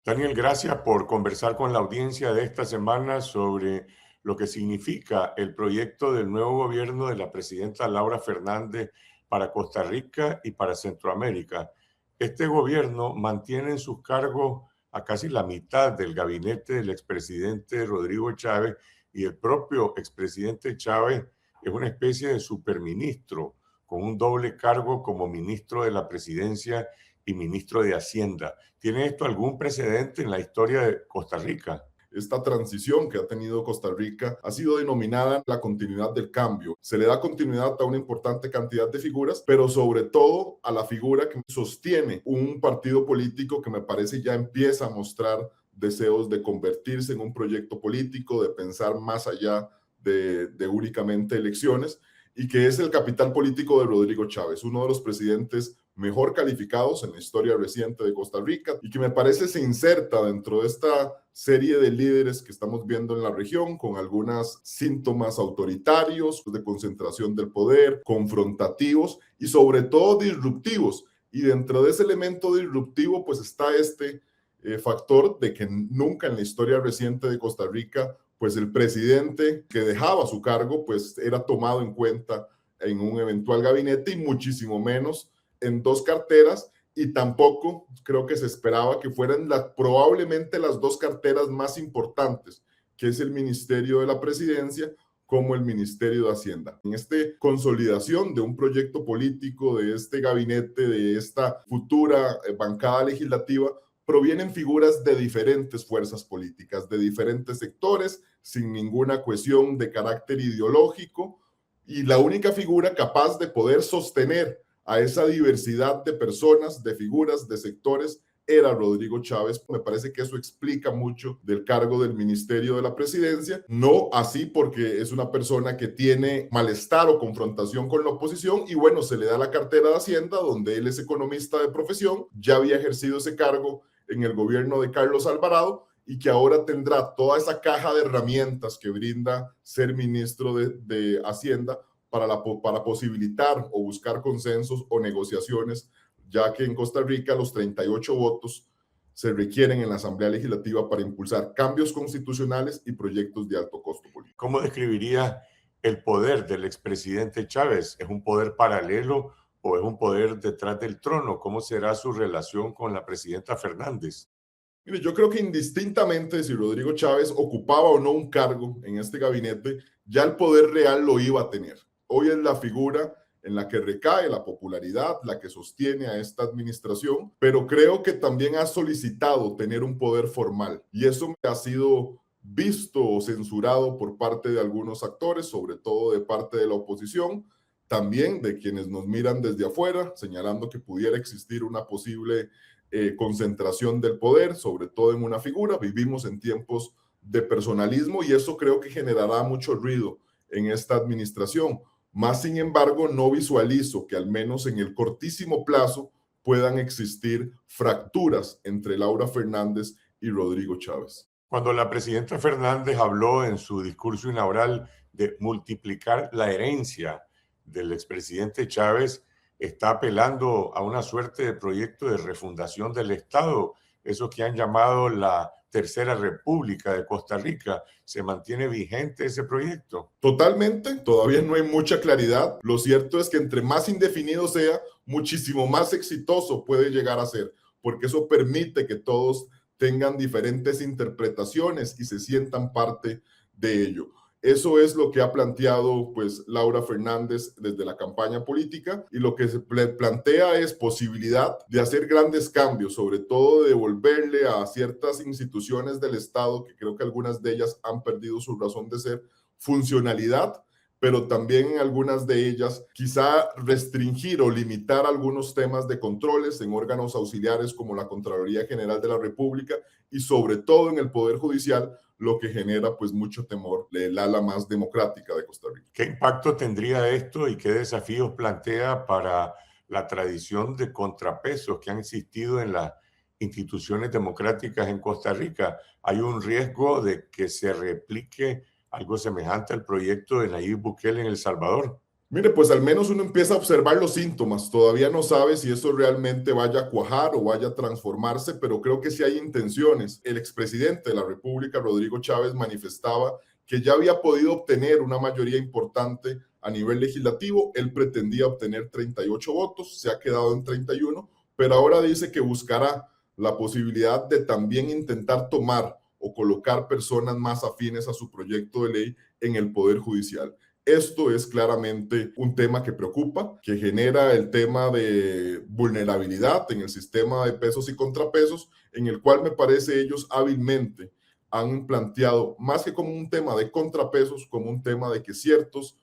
Daniel, gracias por conversar con la audiencia de esta semana sobre lo que significa el proyecto del nuevo gobierno de la presidenta Laura Fernández para Costa Rica y para Centroamérica. Este gobierno mantiene en sus cargos a casi la mitad del gabinete del expresidente Rodrigo Chávez, y el propio expresidente Chávez es una especie de superministro con un doble cargo como ministro de la presidencia y ministro de Hacienda. ¿Tiene esto algún precedente en la historia de Costa Rica? Esta transición que ha tenido Costa Rica ha sido denominada la continuidad del cambio. Se le da continuidad a una importante cantidad de figuras, pero sobre todo a la figura que sostiene un partido político que me parece ya empieza a mostrar deseos de convertirse en un proyecto político, de pensar más allá de únicamente elecciones, y que es el capital político de Rodrigo Chávez, uno de los presidentes mejor calificados en la historia reciente de Costa Rica, y que me parece se inserta dentro de esta serie de líderes que estamos viendo en la región, con algunos síntomas autoritarios, de concentración del poder, confrontativos y sobre todo disruptivos. Y dentro de ese elemento disruptivo, pues está este factor de que nunca en la historia reciente de Costa Rica, pues el presidente que dejaba su cargo, pues era tomado en cuenta en un eventual gabinete, y muchísimo menos en dos carteras, y tampoco creo que se esperaba que fueran probablemente las dos carteras más importantes, que es el Ministerio de la Presidencia como el Ministerio de Hacienda. En esta consolidación de un proyecto político, de este gabinete, de esta futura bancada legislativa, provienen figuras de diferentes fuerzas políticas, de diferentes sectores, sin ninguna cohesión de carácter ideológico, y la única figura capaz de poder sostener a esa diversidad de personas, de figuras, de sectores, era Rodrigo Chávez. Me parece que eso explica mucho del cargo del Ministerio de la Presidencia, no así porque es una persona que tiene malestar o confrontación con la oposición, y bueno, se le da la cartera de Hacienda, donde él es economista de profesión, ya había ejercido ese cargo en el gobierno de Carlos Alvarado, y que ahora tendrá toda esa caja de herramientas que brinda ser ministro de Hacienda para posibilitar o buscar consensos o negociaciones, ya que en Costa Rica los 38 votos se requieren en la Asamblea Legislativa para impulsar cambios constitucionales y proyectos de alto costo político. ¿Cómo describiría el poder del expresidente Chávez? ¿Es un poder paralelo o es un poder detrás del trono? ¿Cómo será su relación con la presidenta Fernández? Mire, yo creo que indistintamente si Rodrigo Chávez ocupaba o no un cargo en este gabinete, ya el poder real lo iba a tener. Hoy es la figura en la que recae la popularidad, la que sostiene a esta administración, pero creo que también ha solicitado tener un poder formal, y eso ha sido visto o censurado por parte de algunos actores, sobre todo de parte de la oposición, también de quienes nos miran desde afuera, señalando que pudiera existir una posible concentración del poder, sobre todo en una figura. Vivimos en tiempos de personalismo, y eso creo que generará mucho ruido en esta administración. Más sin embargo, no visualizo que al menos en el cortísimo plazo puedan existir fracturas entre Laura Fernández y Rodrigo Chávez. Cuando la presidenta Fernández habló en su discurso inaugural de multiplicar la herencia del expresidente Chávez, está apelando a una suerte de proyecto de refundación del Estado, eso que han llamado la Tercera República de Costa Rica. ¿Se mantiene vigente ese proyecto? Totalmente, todavía no hay mucha claridad. Lo cierto es que entre más indefinido sea, muchísimo más exitoso puede llegar a ser, porque eso permite que todos tengan diferentes interpretaciones y se sientan parte de ello. Eso es lo que ha planteado pues Laura Fernández desde la campaña política, y lo que se plantea es posibilidad de hacer grandes cambios, sobre todo de devolverle a ciertas instituciones del Estado, que creo que algunas de ellas han perdido su razón de ser, funcionalidad, pero también en algunas de ellas quizá restringir o limitar algunos temas de controles en órganos auxiliares como la Contraloría General de la República, y sobre todo en el Poder Judicial, lo que genera pues mucho temor del ala más democrática de Costa Rica. ¿Qué impacto tendría esto y qué desafíos plantea para la tradición de contrapesos que han existido en las instituciones democráticas en Costa Rica? ¿Hay un riesgo de que se replique algo semejante al proyecto de Nayib Bukele en El Salvador? Mire, pues al menos uno empieza a observar los síntomas. Todavía no sabe si eso realmente vaya a cuajar o vaya a transformarse, pero creo que sí hay intenciones. El expresidente de la República, Rodrigo Chávez, manifestaba que ya había podido obtener una mayoría importante a nivel legislativo. Él pretendía obtener 38 votos, se ha quedado en 31, pero ahora dice que buscará la posibilidad de también intentar tomar o colocar personas más afines a su proyecto de ley en el Poder Judicial. Esto es claramente un tema que preocupa, que genera el tema de vulnerabilidad en el sistema de pesos y contrapesos, en el cual me parece ellos hábilmente han planteado, más que como un tema de contrapesos, como un tema de que ciertos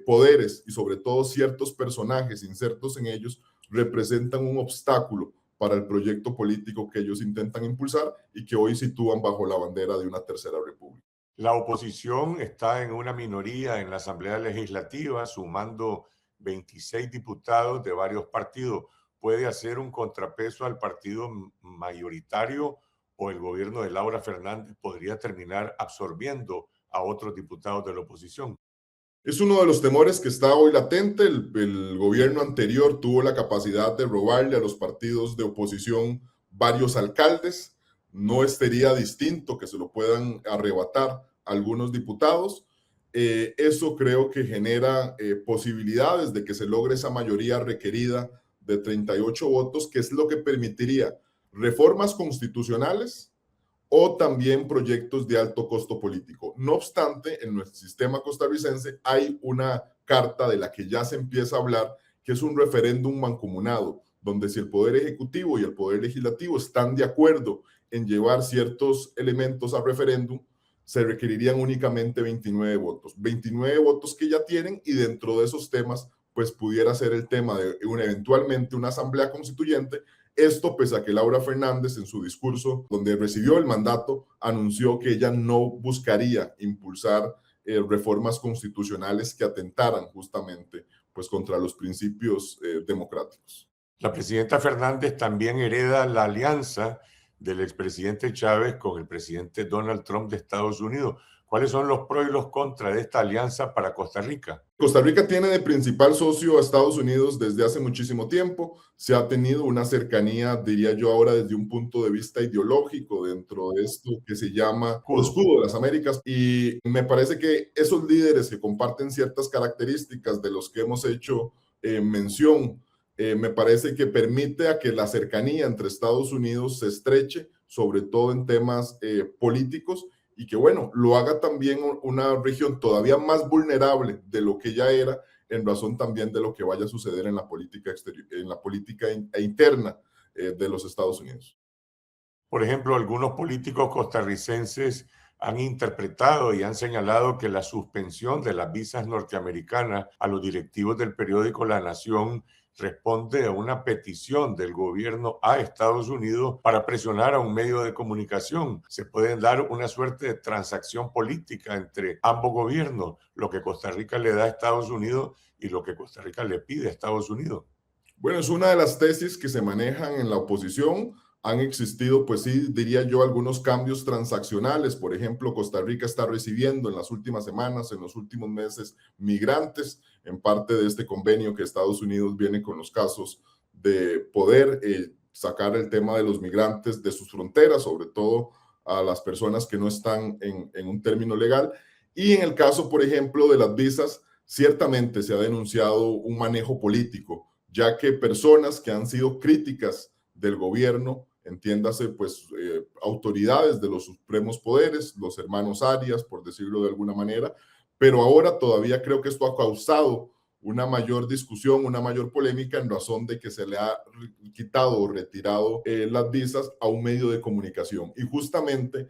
poderes y sobre todo ciertos personajes insertos en ellos representan un obstáculo para el proyecto político que ellos intentan impulsar y que hoy sitúan bajo la bandera de una tercera república. La oposición está en una minoría en la Asamblea Legislativa, sumando 26 diputados de varios partidos. ¿Puede hacer un contrapeso al partido mayoritario o el gobierno de Laura Fernández podría terminar absorbiendo a otros diputados de la oposición? Es uno de los temores que está hoy latente. El gobierno anterior tuvo la capacidad de robarle a los partidos de oposición varios alcaldes. No sería distinto que se lo puedan arrebatar algunos diputados. Eso creo que genera posibilidades de que se logre esa mayoría requerida de 38 votos, que es lo que permitiría reformas constitucionales o también proyectos de alto costo político. No obstante, en nuestro sistema costarricense hay una carta de la que ya se empieza a hablar, que es un referéndum mancomunado, donde si el Poder Ejecutivo y el Poder Legislativo están de acuerdo en llevar ciertos elementos a referéndum, se requerirían únicamente 29 votos. 29 votos que ya tienen y dentro de esos temas, pues pudiera ser el tema de eventualmente una asamblea constituyente. Esto pese a que Laura Fernández en su discurso donde recibió el mandato anunció que ella no buscaría impulsar reformas constitucionales que atentaran justamente pues contra los principios democráticos. La presidenta Fernández también hereda la alianza del expresidente Chávez con el presidente Donald Trump de Estados Unidos. ¿Cuáles son los pros y los contras de esta alianza para Costa Rica? Costa Rica tiene de principal socio a Estados Unidos desde hace muchísimo tiempo. Se ha tenido una cercanía, diría yo ahora, desde un punto de vista ideológico dentro de esto que se llama el Escudo. escudo de las Américas. Y me parece que esos líderes que comparten ciertas características de los que hemos hecho mención, me parece que permite a que la cercanía entre Estados Unidos se estreche, sobre todo en temas políticos, y que, bueno, lo haga también una región todavía más vulnerable de lo que ya era, en razón también de lo que vaya a suceder en la política exterior, en la política interna de los Estados Unidos. Por ejemplo, algunos políticos costarricenses han interpretado y han señalado que la suspensión de las visas norteamericanas a los directivos del periódico La Nación responde a una petición del gobierno a Estados Unidos para presionar a un medio de comunicación. Se pueden dar una suerte de transacción política entre ambos gobiernos, lo que Costa Rica le da a Estados Unidos y lo que Costa Rica le pide a Estados Unidos. Bueno, es una de las tesis que se manejan en la oposición. Han existido, pues sí, diría yo, algunos cambios transaccionales. Por ejemplo, Costa Rica está recibiendo en las últimas semanas, en los últimos meses, migrantes, en parte de este convenio que Estados Unidos viene con los casos de poder sacar el tema de los migrantes de sus fronteras, sobre todo a las personas que no están en un término legal. Y en el caso, por ejemplo, de las visas, ciertamente se ha denunciado un manejo político, ya que personas que han sido críticas del gobierno, entiéndase, pues autoridades de los supremos poderes, los hermanos Arias, por decirlo de alguna manera, pero ahora todavía creo que esto ha causado una mayor discusión, una mayor polémica en razón de que se le ha quitado o retirado las visas a un medio de comunicación. Y justamente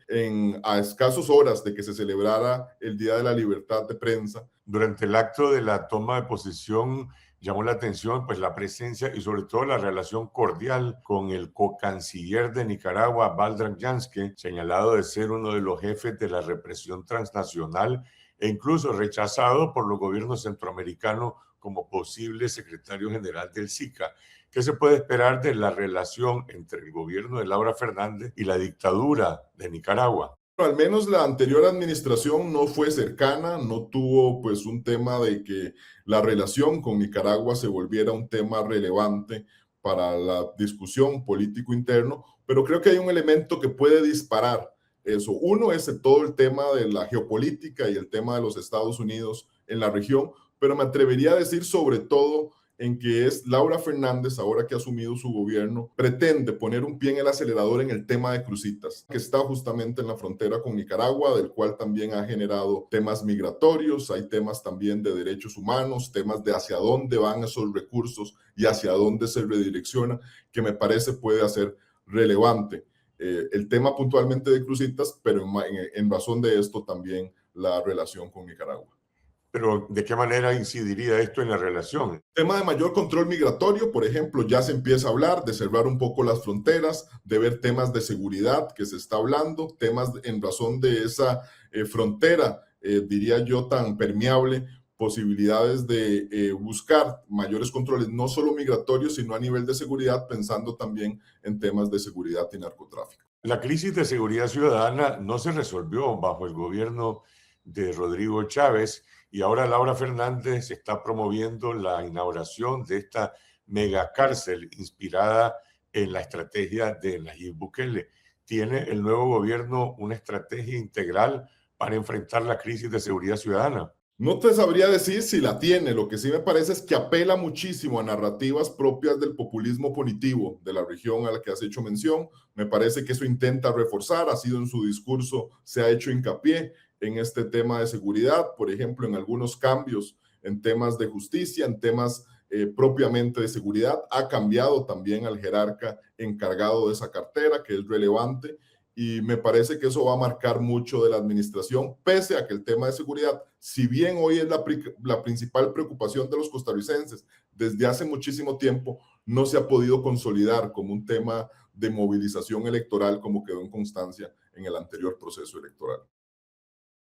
a escasos horas de que se celebrara el Día de la Libertad de Prensa. Durante el acto de la toma de posesión llamó la atención pues la presencia y sobre todo la relación cordial con el co-canciller de Nicaragua, Valdran Janske, señalado de ser uno de los jefes de la represión transnacional e incluso rechazado por los gobiernos centroamericanos como posible secretario general del SICA. ¿Qué se puede esperar de la relación entre el gobierno de Laura Fernández y la dictadura de Nicaragua? Al menos la anterior administración no fue cercana, no tuvo pues un tema de que la relación con Nicaragua se volviera un tema relevante para la discusión político interno, pero creo que hay un elemento que puede disparar eso. Uno es todo el tema de la geopolítica y el tema de los Estados Unidos en la región, pero me atrevería a decir sobre todo en que es Laura Fernández, ahora que ha asumido su gobierno, pretende poner un pie en el acelerador en el tema de Cruzitas, que está justamente en la frontera con Nicaragua, del cual también ha generado temas migratorios, hay temas también de derechos humanos, temas de hacia dónde van esos recursos y hacia dónde se redirecciona, que me parece puede hacer relevante. El tema puntualmente de Cruzitas, pero en razón de esto también la relación con Nicaragua. Pero, ¿de qué manera incidiría esto en la relación? Tema de mayor control migratorio, por ejemplo, ya se empieza a hablar de cerrar un poco las fronteras, de ver temas de seguridad que se está hablando, temas en razón de esa frontera, diría yo, tan permeable, posibilidades de buscar mayores controles, no solo migratorios, sino a nivel de seguridad, pensando también en temas de seguridad y narcotráfico. La crisis de seguridad ciudadana no se resolvió bajo el gobierno de Rodrigo Chávez y ahora Laura Fernández está promoviendo la inauguración de esta megacárcel inspirada en la estrategia de Nayib Bukele. ¿Tiene el nuevo gobierno una estrategia integral para enfrentar la crisis de seguridad ciudadana? No te sabría decir si la tiene, lo que sí me parece es que apela muchísimo a narrativas propias del populismo punitivo de la región a la que has hecho mención. Me parece que eso intenta reforzar, ha sido en su discurso, se ha hecho hincapié en este tema de seguridad, por ejemplo, en algunos cambios en temas de justicia, en temas propiamente de seguridad. Ha cambiado también al jerarca encargado de esa cartera, que es relevante, y me parece que eso va a marcar mucho de la administración, pese a que el tema de seguridad, si bien hoy es la principal preocupación de los costarricenses, desde hace muchísimo tiempo no se ha podido consolidar como un tema de movilización electoral como quedó en constancia en el anterior proceso electoral.